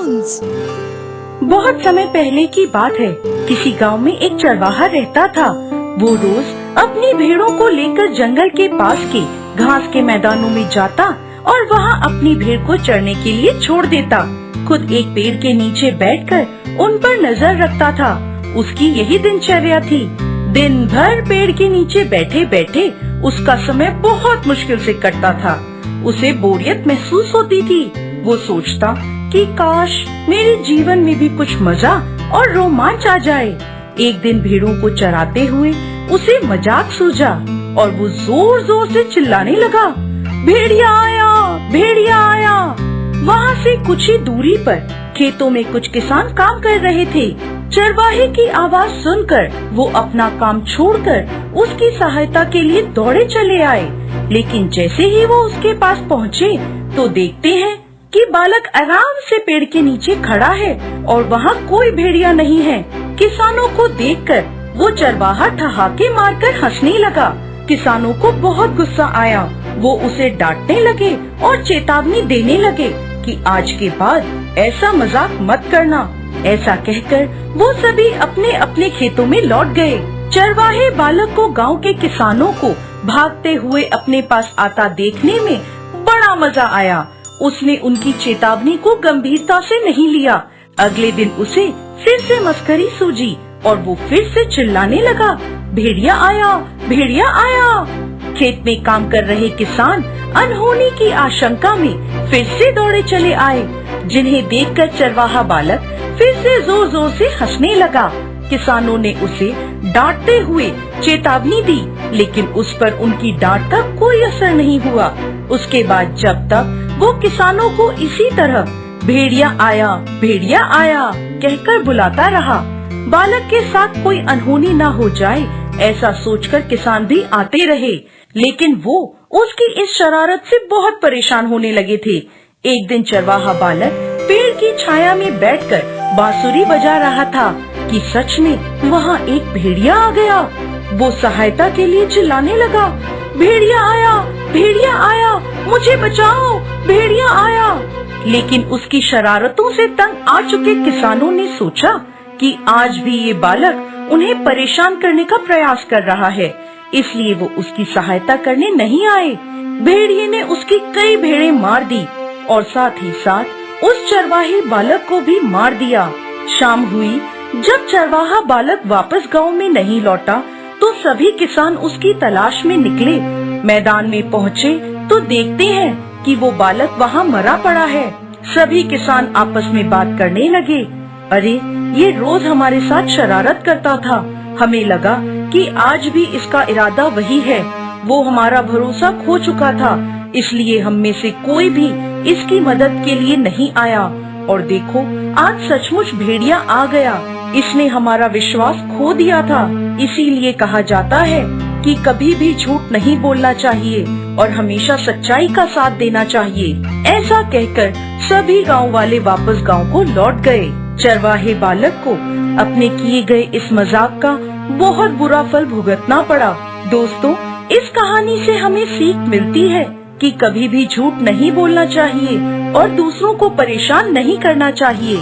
Cartoons. बहुत समय पहले की बात है। किसी गांव में एक चरवाहा रहता था। वो रोज अपनी भेड़ों को लेकर जंगल के पास के घास के मैदानों में जाता और वहाँ अपनी भेड़ को चरने के लिए छोड़ देता। खुद एक पेड़ के नीचे बैठकर उन पर नजर रखता था। उसकी यही दिनचर्या थी। दिन भर पेड़ के नीचे बैठे बैठे उसका समय बहुत मुश्किल से कटता था। उसे बोरियत महसूस होती थी। वो सोचता कि काश मेरे जीवन में भी कुछ मजा और रोमांच आ जाए। एक दिन भेड़ों को चराते हुए उसे मजाक सूझा और वो जोर जोर से चिल्लाने लगा, भेड़िया आया, भेड़िया आया। वहाँ से कुछ ही दूरी पर खेतों में कुछ किसान काम कर रहे थे। चरवाहे की आवाज सुनकर वो अपना काम छोड़कर उसकी सहायता के लिए दौड़े चले आए। लेकिन जैसे ही वो उसके पास पहुँचे तो देखते हैं कि बालक आराम से पेड़ के नीचे खड़ा है और वहाँ कोई भेड़िया नहीं है। किसानों को देखकर वो चरवाहा ठहाके मारकर हंसने लगा। किसानों को बहुत गुस्सा आया। वो उसे डांटने लगे और चेतावनी देने लगे कि आज के बाद ऐसा मजाक मत करना। ऐसा कहकर वो सभी अपने अपने खेतों में लौट गए। चरवाहे बालक को गांव के किसानों को भागते हुए अपने पास आता देखने में बड़ा मजा आया। उसने उनकी चेतावनी को गंभीरता से नहीं लिया। अगले दिन उसे फिर से मस्करी सूझी और वो फिर से चिल्लाने लगा, भेड़िया आया, भेड़िया आया। खेत में काम कर रहे किसान अनहोनी की आशंका में फिर से दौड़े चले आए, जिन्हें देखकर चरवाहा बालक फिर से जोर जोर से हंसने लगा। किसानों ने उसे डांटते हुए चेतावनी दी, लेकिन उस पर उनकी डांट का कोई असर नहीं हुआ। उसके बाद जब तक वो किसानों को इसी तरह भेड़िया आया, भेड़िया आया कहकर बुलाता रहा, बालक के साथ कोई अनहोनी न हो जाए, ऐसा सोचकर किसान भी आते रहे। लेकिन वो उसकी इस शरारत से बहुत परेशान होने लगे थे। एक दिन चरवाहा बालक पेड़ की छाया में बैठकर बांसुरी बजा रहा था कि सच में वहाँ एक भेड़िया आ गया। वो सहायता के लिए चिल्लाने लगा, भेड़िया आया, भेड़िया आया, मुझे बचाओ, भेड़िया आया। लेकिन उसकी शरारतों से तंग आ चुके किसानों ने सोचा कि आज भी ये बालक उन्हें परेशान करने का प्रयास कर रहा है, इसलिए वो उसकी सहायता करने नहीं आए। भेड़िए ने उसकी कई भेड़ें मार दी और साथ ही साथ उस चरवाहे बालक को भी मार दिया। शाम हुई। जब चरवाहा बालक वापस गांव में नहीं लौटा तो सभी किसान उसकी तलाश में निकले। मैदान में पहुँचे तो देखते हैं कि वो बालक वहाँ मरा पड़ा है। सभी किसान आपस में बात करने लगे, अरे ये रोज हमारे साथ शरारत करता था, हमें लगा कि आज भी इसका इरादा वही है। वो हमारा भरोसा खो चुका था, इसलिए हम में से कोई भी इसकी मदद के लिए नहीं आया। और देखो आज सचमुच भेड़िया आ गया, इसने हमारा विश्वास खो दिया था। इसीलिए कहा जाता है कि कभी भी झूठ नहीं बोलना चाहिए और हमेशा सच्चाई का साथ देना चाहिए। ऐसा कहकर सभी गांव वाले वापस गांव को लौट गए। चरवाहे बालक को अपने किए गए इस मजाक का बहुत बुरा फल भुगतना पड़ा। दोस्तों, इस कहानी से हमें सीख मिलती है कि कभी भी झूठ नहीं बोलना चाहिए और दूसरों को परेशान नहीं करना चाहिए।